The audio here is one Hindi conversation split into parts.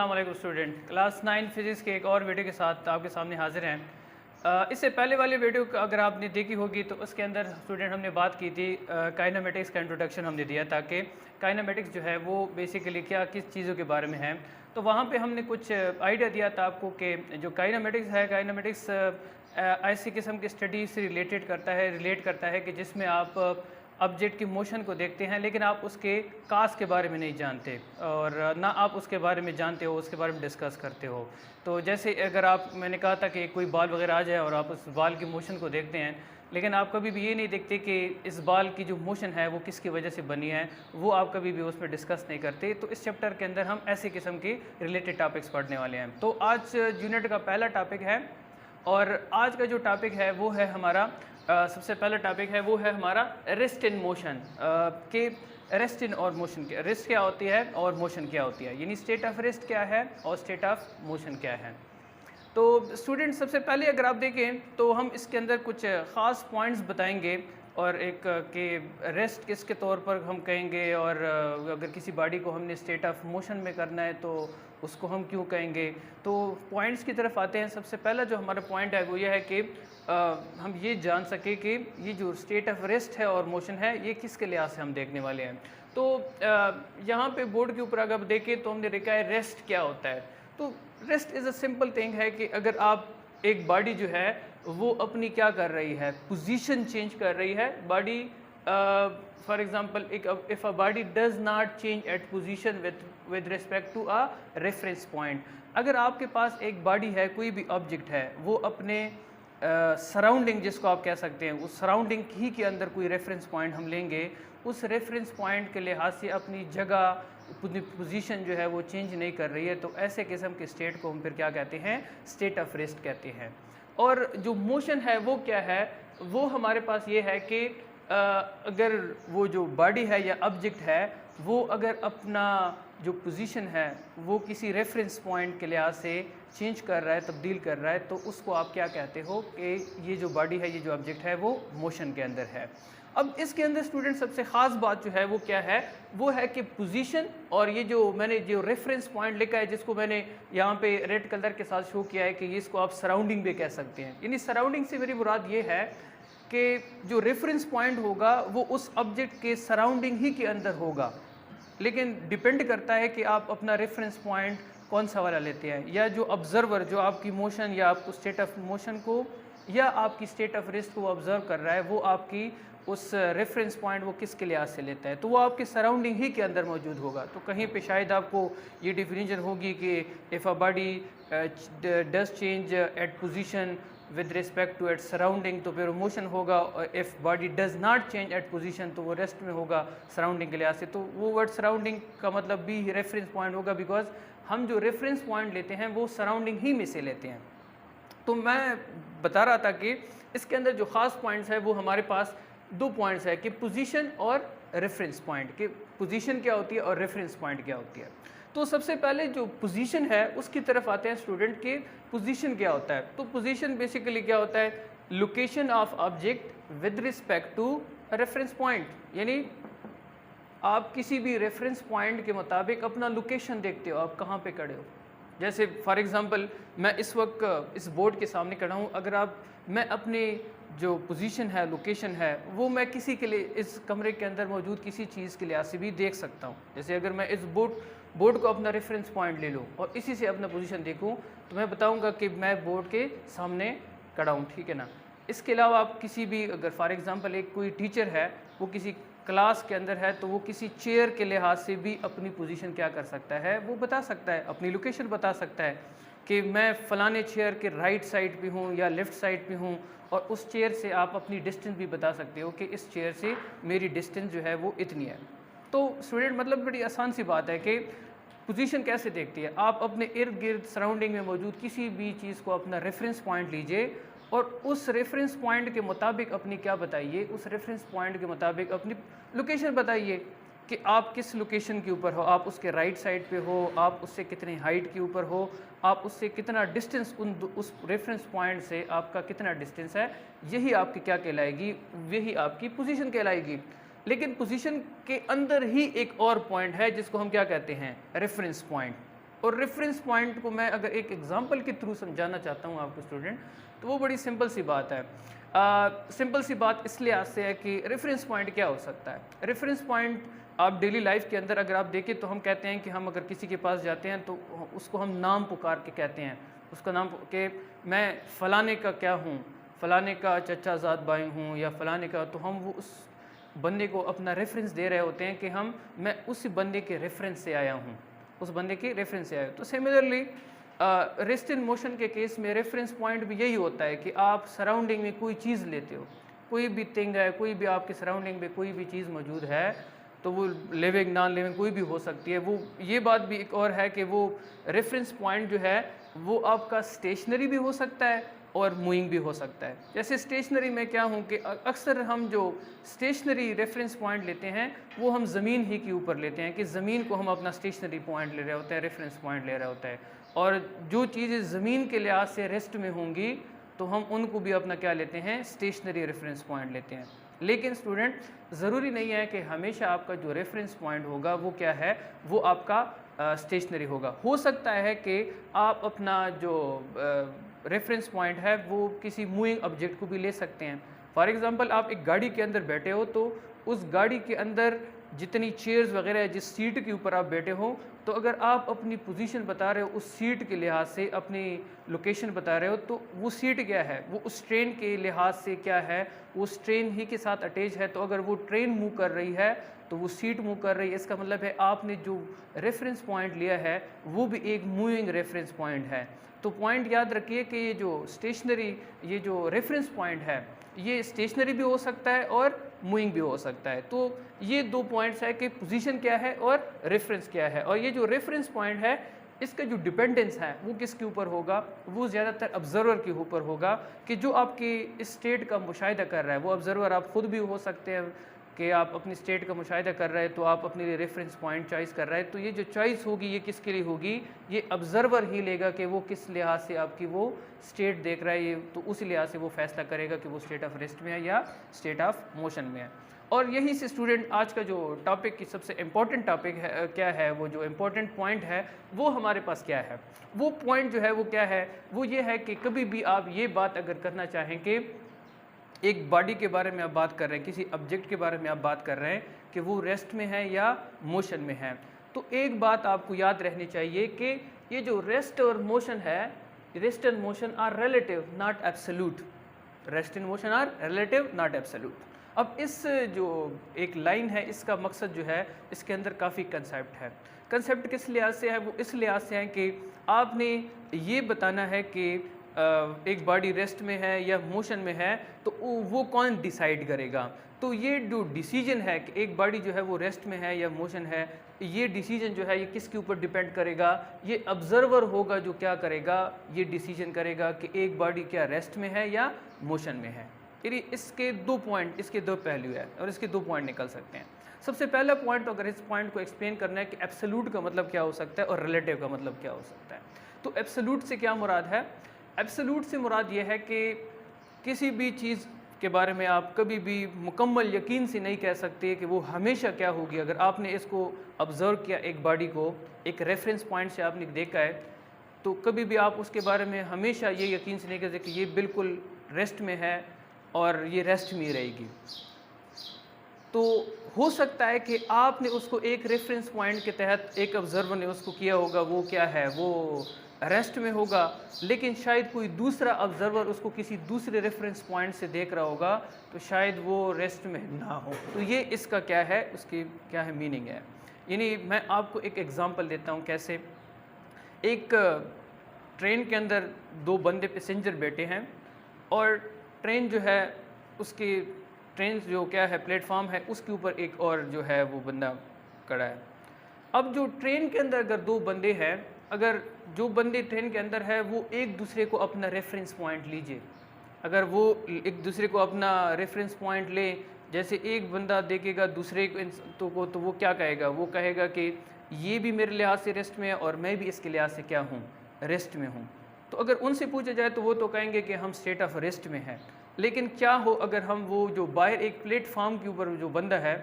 अस्सलाम वालेकुम स्टूडेंट। क्लास 9 फिज़िक्स के एक और वीडियो के साथ आपके सामने हाजिर हैं। इससे पहले वाली वीडियो अगर आपने देखी होगी तो उसके अंदर स्टूडेंट हमने बात की थी काइनेमेटिक्स का इंट्रोडक्शन हमने दिया ताकि काइनेमेटिक्स जो है वो बेसिकली क्या किस चीज़ों के बारे में है। तो वहाँ पे हमने कुछ आइडिया दिया था आपको कि जो काइनेमेटिक्स ऐसी किस्म की स्टडी से रिलेट करता है कि जिसमें आप ऑब्जेक्ट की मोशन को देखते हैं लेकिन आप उसके काज के बारे में नहीं जानते और ना आप उसके बारे में जानते हो, उसके बारे में डिस्कस करते हो। तो जैसे अगर मैंने कहा था कि कोई बाल वगैरह आ जाए और आप उस बाल की मोशन को देखते हैं लेकिन आप कभी भी ये नहीं देखते कि इस बाल की जो मोशन है वो किसकी वजह से बनी है, वो आप कभी भी उसमें डिस्कस नहीं करते। तो इस चैप्टर के अंदर हम ऐसे किस्म के रिलेटेड टॉपिक्स पढ़ने वाले हैं। तो आज यूनिट का पहला टॉपिक है और आज का जो टॉपिक है वो है हमारा सबसे पहला टॉपिक है वो है हमारा रेस्ट इन मोशन के रेस्ट इन और मोशन के रेस्ट क्या होती है और मोशन क्या होती है, यानी स्टेट ऑफ रेस्ट क्या है और स्टेट ऑफ मोशन क्या है। तो स्टूडेंट सबसे पहले अगर आप देखें तो हम इसके अंदर कुछ ख़ास पॉइंट्स बताएंगे और एक कि रेस्ट किसके तौर पर हम कहेंगे और अगर किसी बॉडी को हमने स्टेट ऑफ मोशन में करना है तो उसको हम क्यों कहेंगे। तो पॉइंट्स की तरफ आते हैं। सबसे पहला जो हमारा पॉइंट है वो ये है कि हम ये जान सकें कि ये जो स्टेट ऑफ रेस्ट है और मोशन है ये किसके लिहाज से हम देखने वाले हैं। तो यहाँ पे बोर्ड के ऊपर अगर आप देखें तो हमने देखा है रेस्ट क्या होता है। तो rest is a simple thing है कि अगर आप एक बॉडी जो है वो अपनी क्या कर रही है, पोजीशन चेंज कर रही है। Body for example if a body does not change at position with respect to a reference point. अगर आपके पास एक बॉडी है, कोई भी ऑब्जेक्ट है, वो अपने सराउंडिंग जिसको आप कह सकते हैं उस सराउंडिंग ही के अंदर कोई रेफरेंस पॉइंट हम लेंगे, उस रेफरेंस पॉइंट के लिहाज से अपनी जगह अपनी पोजीशन जो है वो चेंज नहीं कर रही है, तो ऐसे किस्म के स्टेट को हम फिर क्या कहते हैं, स्टेट ऑफ रेस्ट कहते हैं। और जो मोशन है वो क्या है, वो हमारे पास ये है कि अगर वो जो बॉडी है या ऑब्जेक्ट है वो अगर अपना जो पोजीशन है वो किसी रेफरेंस पॉइंट के लिहाज से चेंज कर रहा है, तब्दील कर रहा है, तो उसको आप क्या कहते हो कि ये जो बॉडी है, ये जो ऑब्जेक्ट है वो मोशन के अंदर है। अब इसके अंदर स्टूडेंट सबसे ख़ास बात जो है वो क्या है, वो है कि पोजीशन और ये जो मैंने जो रेफरेंस पॉइंट लिखा है जिसको मैंने यहाँ पे रेड कलर के साथ शो किया है कि इसको आप सराउंडिंग भी कह सकते हैं। यानी सराउंडिंग से मेरी मुराद ये है कि जो रेफरेंस पॉइंट होगा वो उस ऑब्जेक्ट के सराउंडिंग ही के अंदर होगा, लेकिन डिपेंड करता है कि आप अपना रेफरेंस पॉइंट कौन सा वाला लेते हैं, या जो ऑब्जर्वर जो आपकी मोशन या आपको स्टेट ऑफ मोशन को या आपकी स्टेट ऑफ रेस्ट को ऑब्जर्व कर रहा है वो आपकी उस रेफरेंस पॉइंट वो किसके लिहाज से लेता है, तो वो आपके सराउंडिंग ही के अंदर मौजूद होगा। तो कहीं पे शायद आपको ये डिफिनीशन होगी कि if a body does change at position with respect to at surrounding तो फिर मोशन होगा, और if body does not change at position तो वो रेस्ट में होगा सराउंडिंग के लिहाज से। तो वो वर्ड सराउंडिंग का मतलब भी रेफरेंस पॉइंट होगा, बिकॉज हम जो रेफरेंस पॉइंट लेते हैं वो सराउंडिंग ही में से लेते हैं। तो मैं बता रहा था कि इसके अंदर जो ख़ास पॉइंट्स है वो हमारे पास दो पॉइंट्स है कि पोजीशन और रेफरेंस पॉइंट, कि पोजीशन क्या होती है और रेफरेंस पॉइंट क्या होती है। तो सबसे पहले जो पोजीशन है उसकी तरफ आते हैं स्टूडेंट के पोजीशन क्या होता है। तो पोजीशन बेसिकली क्या होता है, location of object with respect to reference point, यानी आप किसी भी रेफरेंस पॉइंट के मुताबिक अपना लोकेशन देखते हो, आप कहाँ पे खड़े हो। जैसे फॉर एग्ज़ाम्पल मैं इस वक्त इस बोर्ड के सामने खड़ा हूँ, अगर मैं अपने जो पोजीशन है, लोकेशन है, वो मैं किसी के लिए इस कमरे के अंदर मौजूद किसी चीज़ के लिहाज से भी देख सकता हूँ। जैसे अगर मैं इस बोर्ड को अपना रेफरेंस पॉइंट ले लूँ और इसी से अपना पोजीशन देखूँ तो मैं बताऊँगा कि मैं बोर्ड के सामने खड़ा हूँ, ठीक है ना। इसके अलावा आप किसी भी अगर फॉर एग्ज़ाम्पल एक कोई टीचर है वो किसी क्लास के अंदर है तो वो किसी चेयर के लिहाज से भी अपनी पोजीशन क्या कर सकता है, वो बता सकता है, अपनी लोकेशन बता सकता है कि मैं फ़लाने चेयर के राइट साइड पे हूँ या लेफ़्ट साइड पे हूँ, और उस चेयर से आप अपनी डिस्टेंस भी बता सकते हो कि इस चेयर से मेरी डिस्टेंस जो है वो इतनी है। तो स्टूडेंट मतलब बड़ी आसान सी बात है कि पोजीशन कैसे देखती है, आप अपने इर्द गिर्द सराउंडिंग में मौजूद किसी भी चीज़ को अपना रेफरेंस पॉइंट लीजिए और उस रेफरेंस पॉइंट के मुताबिक अपनी क्या बताइए, उस रेफरेंस पॉइंट के मुताबिक अपनी लोकेशन बताइए कि आप किस लोकेशन के ऊपर हो, आप उसके राइट साइड पे हो, आप उससे कितनी हाइट के ऊपर हो, आप उससे कितना डिस्टेंस उस रेफरेंस पॉइंट से आपका कितना डिस्टेंस है, यही आपकी क्या कहलाएगी, यही आपकी पोजीशन कहलाएगी। लेकिन पोजीशन के अंदर ही एक और पॉइंट है जिसको हम क्या कहते हैं, रेफरेंस पॉइंट। और रेफरेंस पॉइंट को मैं अगर एक एग्जांपल के थ्रू समझाना चाहता हूँ आपको स्टूडेंट, तो वो बड़ी सिंपल सी बात है। सिंपल सी बात इसलिए आज से है कि रेफरेंस पॉइंट क्या हो सकता है। रेफरेंस पॉइंट आप डेली लाइफ के अंदर अगर आप देखें तो हम कहते हैं कि हम अगर किसी के पास जाते हैं तो उसको हम नाम पुकार के कहते हैं, उसका नाम कि मैं फ़लाने का क्या हूँ, फ़लाने का चचा ज़ाद भाई हूँ या फ़लाने का, तो हम वो उस बंदे को अपना रेफरेंस दे रहे होते हैं कि मैं उस बंदे के रेफरेंस से आया हूँ, उस बंदे के रेफरेंस से आया हूँ। तो सिमिलरली रेस्ट इन मोशन के केस में रेफरेंस पॉइंट भी यही होता है कि आप सराउंडिंग में कोई चीज़ लेते हो, कोई भी थिंग है, कोई भी आपके सराउंडिंग में कोई भी चीज़ मौजूद है, तो वो लिविंग नॉन लिविंग कोई भी हो सकती है। वो ये बात भी एक और है कि वो रेफरेंस पॉइंट जो है वो आपका स्टेशनरी भी हो सकता है और मूविंग भी हो सकता है। जैसे स्टेशनरी में क्या हूँ कि अक्सर हम जो स्टेशनरी रेफरेंस पॉइंट लेते हैं वो हम ज़मीन ही के ऊपर लेते हैं कि ज़मीन को हम अपना स्टेशनरी पॉइंट ले रहे होते हैं, रेफरेंस पॉइंट ले रहे होता है। और जो चीज़ें ज़मीन के लिहाज से रेस्ट में होंगी तो हम उनको भी अपना क्या लेते हैं, स्टेशनरी रेफरेंस पॉइंट लेते हैं। लेकिन स्टूडेंट ज़रूरी नहीं है कि हमेशा आपका जो रेफरेंस पॉइंट होगा वो क्या है, वो आपका स्टेशनरी होगा। हो सकता है कि आप अपना जो रेफरेंस पॉइंट है वो किसी मूविंग ऑब्जेक्ट को भी ले सकते हैं। फॉर एग्ज़ाम्पल आप एक गाड़ी के अंदर बैठे हो तो उस गाड़ी के अंदर जितनी चेयर्स वगैरह है, जिस सीट के ऊपर आप बैठे हो, तो अगर आप अपनी पोजीशन बता रहे हो उस सीट के लिहाज से, अपनी लोकेशन बता रहे हो, तो वो सीट क्या है, वो उस ट्रेन के लिहाज से क्या है, वो उस ट्रेन ही के साथ अटैच है। तो अगर वो ट्रेन मूव कर रही है तो वो सीट मूव कर रही है। इसका मतलब है आपने जो रेफरेंस पॉइंट लिया है वो भी एक मूविंग रेफरेंस पॉइंट है। तो पॉइंट याद रखिए कि ये जो स्टेशनरी, ये जो रेफरेंस पॉइंट है, ये स्टेशनरी भी हो सकता है और मूविंग भी हो सकता है। तो ये दो पॉइंट्स है कि पोजीशन क्या है और रेफरेंस क्या है। और ये जो रेफरेंस पॉइंट है इसका जो डिपेंडेंस है वो किसके ऊपर होगा, वो ज़्यादातर ऑब्जर्वर के ऊपर होगा कि जो आपकी स्टेट का मुशाहिदा कर रहा है। वो ऑब्जर्वर आप खुद भी हो सकते हैं कि आप अपनी स्टेट का मुशाहिदा कर रहे हैं तो आप अपने लिए रेफरेंस पॉइंट चॉइस कर रहे हैं। तो ये जो चॉइस होगी ये किसके लिए होगी, ये ऑब्जर्वर ही लेगा कि वो किस लिहाज से आपकी वो स्टेट देख रहा है, ये तो उसी लिहाज से वो फैसला करेगा कि वो स्टेट ऑफ रेस्ट में है या स्टेट ऑफ मोशन में है। और यहीं से स्टूडेंट आज का जो टॉपिक की सबसे इम्पॉर्टेंट टॉपिक है क्या है, वो जो इम्पॉर्टेंट पॉइंट है वो हमारे पास क्या है। वो पॉइंट जो है वो क्या है, वो ये है कि कभी भी आप ये बात अगर करना चाहें कि एक बॉडी के बारे में आप बात कर रहे हैं, किसी ऑब्जेक्ट के बारे में आप बात कर रहे हैं कि वो रेस्ट में है या मोशन में है, तो एक बात आपको याद रहनी चाहिए कि ये जो रेस्ट और मोशन है, rest and motion are relative not absolute. Rest and motion are relative not absolute. अब इस जो एक लाइन है इसका मकसद जो है, इसके अंदर काफ़ी कंसेप्ट है। कंसेप्ट किस लिहाज से है, वो इस लिहाज से है कि आपने ये बताना है कि एक बॉडी रेस्ट में है या मोशन में है तो वो कौन डिसाइड करेगा। तो ये जो डिसीजन है कि एक बॉडी जो है वो रेस्ट में है या मोशन है, ये डिसीजन जो है ये किसके ऊपर डिपेंड करेगा, ये ऑब्जर्वर होगा जो क्या करेगा, ये डिसीजन करेगा कि एक बॉडी क्या रेस्ट में है या मोशन में है। यानी इसके दो पॉइंट, इसके दो पहलू है और इसके दो पॉइंट निकल सकते हैं। सबसे पहला पॉइंट, अगर इस पॉइंट को एक्सप्लेन करना है कि एब्सोल्यूट का मतलब क्या हो सकता है और रिलेटिव का मतलब क्या हो सकता है, तो एब्सोल्यूट से क्या मुराद है, एब्सोल्यूट से मुराद ये है कि किसी भी चीज़ के बारे में आप कभी भी मुकम्मल यकीन से नहीं कह सकते कि वो हमेशा क्या होगी। अगर आपने इसको ऑब्ज़र्व किया, एक बॉडी को एक रेफरेंस पॉइंट से आपने देखा है, तो कभी भी आप उसके बारे में हमेशा ये यकीन से नहीं कह सकते कि ये बिल्कुल रेस्ट में है और ये रेस्ट में ही रहेगी। तो हो सकता है कि आपने उसको एक रेफरेंस पॉइंट के तहत, एक ऑब्जर्वर ने उसको किया होगा, वो क्या है, वो रेस्ट में होगा, लेकिन शायद कोई दूसरा ऑब्जर्वर उसको किसी दूसरे रेफरेंस पॉइंट से देख रहा होगा तो शायद वो रेस्ट में ना हो। तो ये इसका क्या है, उसकी क्या है मीनिंग है। यानी मैं आपको एक एग्जांपल देता हूँ कैसे। एक ट्रेन के अंदर दो बंदे पैसेंजर बैठे हैं और ट्रेन जो है उसकी ट्रेन जो क्या है प्लेटफॉर्म है उसके ऊपर एक और जो है वो बंदा खड़ा है। अब जो ट्रेन के अंदर अगर दो बंदे हैं, अगर जो बंदे ट्रेन के अंदर है वो एक दूसरे को अपना रेफरेंस पॉइंट लीजिए, अगर वो एक दूसरे को अपना रेफरेंस पॉइंट ले, जैसे एक बंदा देखेगा दूसरे को तो वो क्या कहेगा, वो कहेगा कि ये भी मेरे लिहाज से रेस्ट में है और मैं भी इसके लिहाज से क्या हूँ, रेस्ट में हूँ। तो अगर उनसे पूछा जाए तो वो तो कहेंगे कि हम स्टेट ऑफ रेस्ट में हैं। लेकिन क्या हो अगर हम वो जो बाहर एक प्लेटफॉर्म के ऊपर जो बंदा है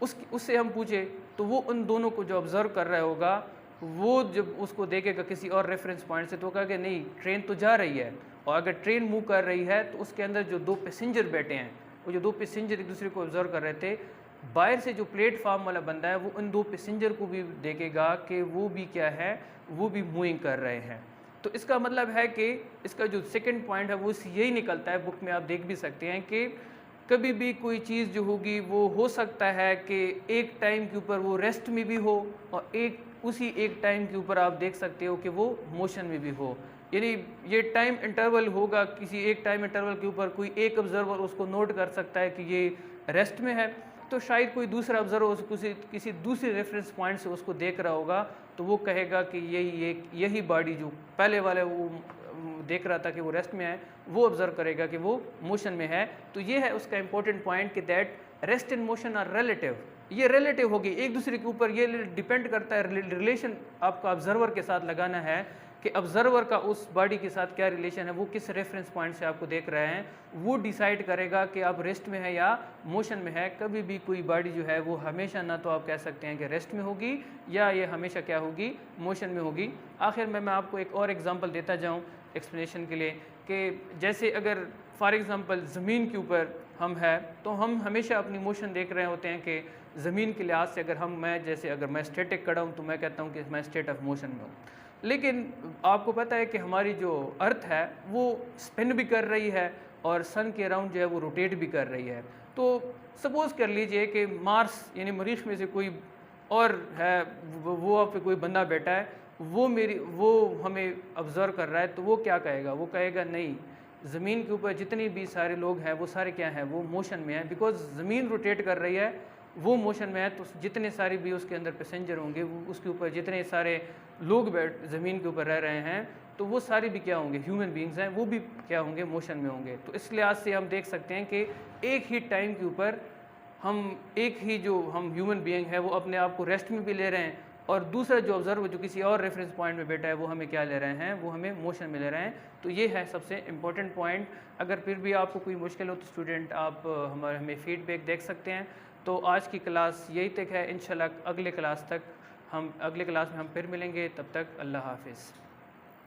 उससे हम पूछे, तो वो उन दोनों को जो ऑब्ज़र्व कर रहा होगा वो जब उसको देखेगा किसी और रेफरेंस पॉइंट से तो कहेगा नहीं ट्रेन तो जा रही है, और अगर ट्रेन मूव कर रही है तो उसके अंदर जो 2 पैसेंजर बैठे हैं, वो जो 2 पैसेंजर एक दूसरे को ऑब्जर्व कर रहे थे, बाहर से जो प्लेटफार्म वाला बंदा है वो उन 2 पैसेंजर को भी देखेगा कि वो भी क्या है, वो भी मूविंग कर रहे हैं। तो इसका मतलब है कि इसका जो सेकंड पॉइंट है वो यही निकलता है, बुक में आप देख भी सकते हैं कि कभी भी कोई चीज़ जो होगी वो हो सकता है कि एक टाइम के ऊपर वो रेस्ट में भी हो, और उसी एक टाइम के ऊपर आप देख सकते हो कि वो मोशन में भी हो। यानी ये टाइम इंटरवल होगा, किसी एक टाइम इंटरवल के ऊपर कोई एक ऑब्जर्वर उसको नोट कर सकता है कि ये रेस्ट में है, तो शायद कोई दूसरा ऑब्जर्वर उसको किसी दूसरे रेफरेंस पॉइंट से उसको देख रहा होगा, तो वो कहेगा कि यही बॉडी जो पहले वाले वो देख रहा था कि वो रेस्ट में है, वो ऑब्जर्व करेगा कि वो मोशन में है। तो ये है उसका इंपॉर्टेंट पॉइंट कि that rest and motion are relative. ये रिलेटिव होगी एक दूसरे के ऊपर, ये डिपेंड करता है, रिलेशन आपका ऑब्जर्वर के साथ लगाना है कि ऑब्जर्वर का उस बॉडी के साथ क्या रिलेशन है, वो किस रेफरेंस पॉइंट से आपको देख रहे हैं, वो डिसाइड करेगा कि आप रेस्ट में है या मोशन में है। कभी भी कोई बॉडी जो है वो हमेशा ना तो आप कह सकते हैं कि रेस्ट में होगी या ये हमेशा क्या होगी, मोशन में होगी। आखिर में मैं आपको एक और एग्जांपल देता जाऊं एक्सप्लेनेशन के लिए कि जैसे अगर फॉर एग्ज़ाम्पल ज़मीन के ऊपर हम है तो हम हमेशा अपनी मोशन देख रहे होते हैं कि ज़मीन के लिहाज से अगर मैं स्टैटिक खड़ा हूँ तो मैं कहता हूँ कि मैं स्टेट ऑफ मोशन में हूँ। लेकिन आपको पता है कि हमारी जो अर्थ है वो स्पिन भी कर रही है और सन के अराउंड जो है वो रोटेट भी कर रही है। तो सपोज़ कर लीजिए कि मार्स यानी मरीख में से कोई और है, वो आप पे कोई बंदा बैठा है, वो हमें ऑब्ज़र्व कर रहा है, तो वो क्या कहेगा, वो कहेगा नहीं, ज़मीन के ऊपर जितने भी सारे लोग हैं वो सारे क्या हैं, वो मोशन में हैं, बिकॉज़ ज़मीन रोटेट कर रही है, वो मोशन में है। तो जितने सारे भी उसके अंदर पैसेंजर होंगे, वो उसके ऊपर जितने सारे लोग ज़मीन के ऊपर रह रहे हैं, तो वो सारे भी क्या होंगे, ह्यूमन बींग्स हैं, वो भी क्या होंगे, मोशन में होंगे। तो इस लिहाज से हम देख सकते हैं कि एक ही टाइम के ऊपर हम ह्यूमन बीइंग है वो अपने आप को रेस्ट में भी ले रहे हैं, और दूसरा जो ऑब्जर्वर जो किसी और रेफरेंस पॉइंट में बैठा है वो हमें क्या ले रहे हैं, वो हमें मोशन में ले रहे हैं। तो ये है सबसे इम्पोर्टेंट पॉइंट। अगर फिर भी आपको कोई मुश्किल हो तो स्टूडेंट आप हमें फीडबैक देख सकते हैं। तो आज की क्लास यही तक है, इंशाल्लाह अगले क्लास में हम फिर मिलेंगे। तब तक अल्लाह हाफिज़।